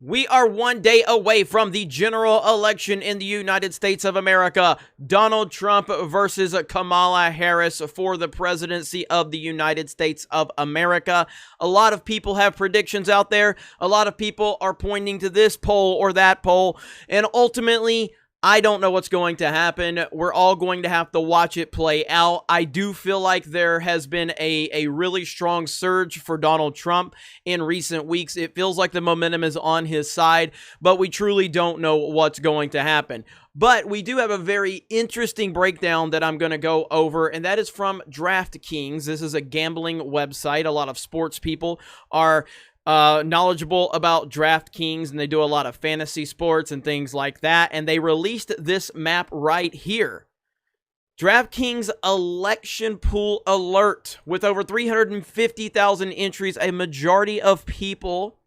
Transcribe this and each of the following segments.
We are 1 day away from the general election in the United States of America. Donald Trump versus Kamala Harris for the presidency of the United States of America. A lot of people have predictions out there. A lot of people are pointing to this poll or that poll. And ultimately, I don't know what's going to happen. We're all going to have to watch it play out. I do feel like there has been a really strong surge for Donald Trump in recent weeks. It feels like the momentum is on his side, but we truly don't know what's going to happen. But we do have a very interesting breakdown that I'm going to go over, and that is from DraftKings. This is a gambling website. A lot of sports people are knowledgeable about DraftKings, and they do a lot of fantasy sports and things like that, and they released this map right here. DraftKings election pool alert. With over 350,000 entries, a majority of people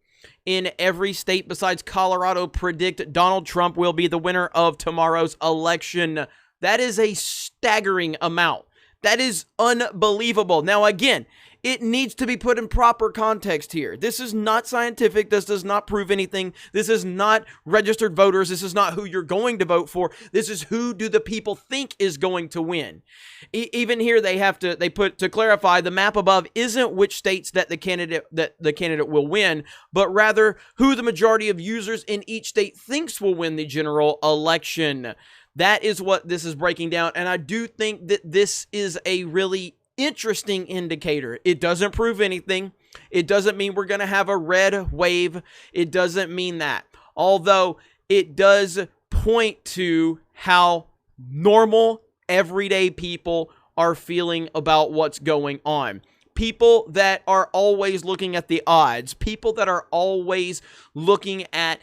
in every state besides Colorado predict Donald Trump will be the winner of tomorrow's election. That is a staggering amount. That is unbelievable. Now, again, it needs to be put in proper context here. This is not scientific. This does not prove anything. This is not registered voters. This is not who you're going to vote for. This is who do the people think is going to win. Even here, they put to clarify, the map above isn't which states that the candidate will win, but rather who the majority of users in each state thinks will win the general election. That is what this is breaking down, and I do think that this is a really interesting indicator. It doesn't prove anything. It doesn't mean we're going to have a red wave. It doesn't mean that. Although it does point to how normal, everyday people are feeling about what's going on. People that are always looking at the odds, people that are always looking at,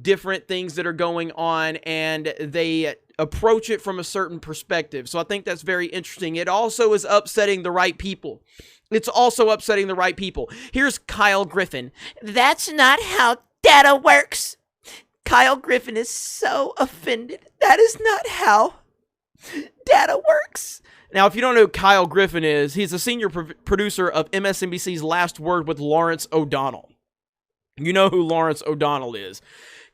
different things that are going on, and they approach it from a certain perspective. So I think that's very interesting. It also is upsetting the right people. It's also upsetting the right people. Here's Kyle Griffin. That's not how data works. Kyle Griffin is so offended. That is not how data works. Now, if you don't know who Kyle Griffin is, he's a senior producer of MSNBC's Last Word with Lawrence O'Donnell. You know who Lawrence O'Donnell is.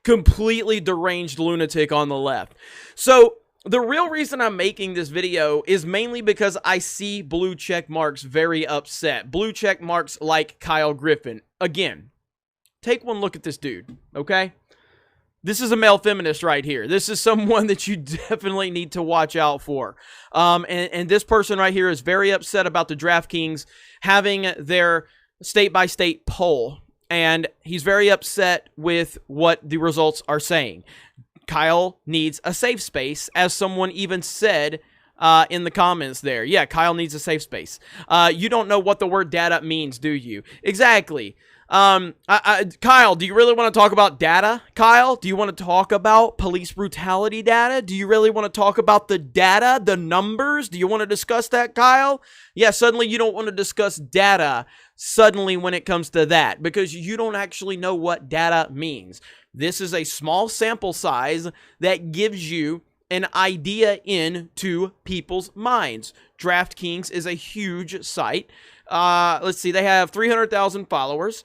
Completely deranged lunatic on the left. So, the real reason I'm making this video is mainly because I see blue check marks very upset. Blue check marks like Kyle Griffin. Again, take one look at this dude, okay? This is a male feminist right here. This is someone that you definitely need to watch out for. And this person right here is very upset about the DraftKings having their state-by-state poll. And he's very upset with what the results are saying. Kyle needs a safe space, as someone even said in the comments there. Yeah, Kyle needs a safe space. You don't know what the word data means, do you? Exactly. Kyle, do you really want to talk about data? Kyle, do you want to talk about police brutality data? Do you really want to talk about the data, the numbers? Do you want to discuss that, Kyle? Yeah, suddenly you don't want to discuss data suddenly when it comes to that, because you don't actually know what data means. This is a small sample size that gives you an idea into people's minds. DraftKings is a huge site. Let's see, they have 300,000 followers,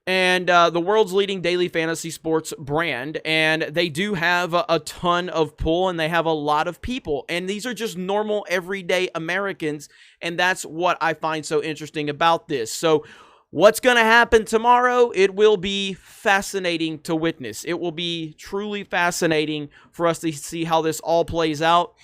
and the world's leading daily fantasy sports brand, and they do have a ton of pull, and they have a lot of people, and these are just normal, everyday Americans, and that's what I find so interesting about this. So what's going to happen tomorrow? It will be fascinating to witness. It will be truly fascinating for us to see how this all plays out.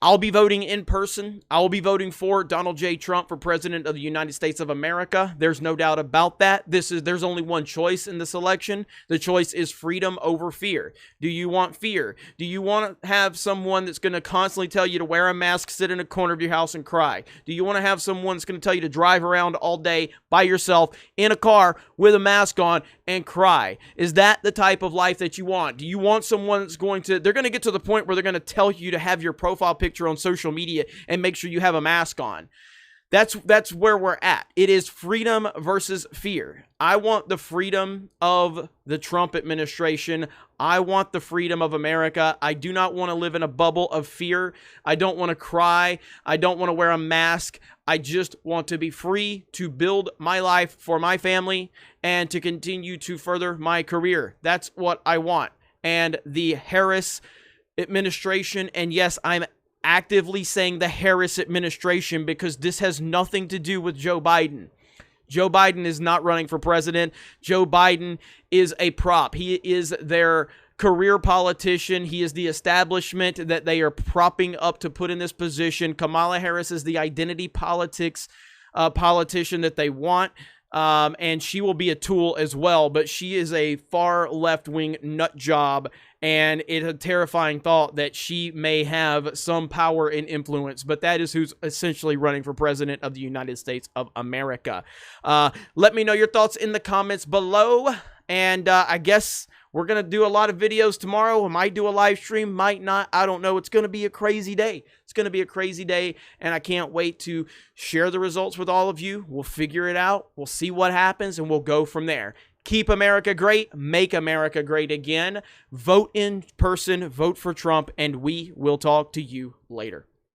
I'll be voting in person. I will be voting for Donald J. Trump for President of the United States of America. There's no doubt about that. There's only one choice in this election. The choice is freedom over fear. Do you want fear? Do you want to have someone that's going to constantly tell you to wear a mask, sit in a corner of your house and cry? Do you want to have someone that's going to tell you to drive around all day by yourself in a car with a mask on and cry? Is that the type of life that you want? Do you want someone that's they're going to get to the point where they're going to tell you to have your profile picture on social media and make sure you have a mask on? That's where we're at. It is freedom versus fear. I want the freedom of the Trump administration. I want the freedom of America. I do not want to live in a bubble of fear. I don't want to cry. I don't want to wear a mask. I just want to be free to build my life for my family and to continue to further my career. That's what I want. And the Harris administration, and yes, I'm actively saying the Harris administration because this has nothing to do with Joe Biden. Joe Biden is not running for president. Joe Biden is a prop. He is their career politician. He is the establishment that they are propping up to put in this position. Kamala Harris is the identity politics politician that they want. And she will be a tool as well, but she is a far left-wing nut job, and it's a terrifying thought that she may have some power and influence, but that is who's essentially running for president of the United States of America. Let me know your thoughts in the comments below, and I guess we're going to do a lot of videos tomorrow. I might do a live stream, might not. I don't know. It's going to be a crazy day. It's going to be a crazy day, and I can't wait to share the results with all of you. We'll figure it out. We'll see what happens, and we'll go from there. Keep America great. Make America great again. Vote in person. Vote for Trump, and we will talk to you later.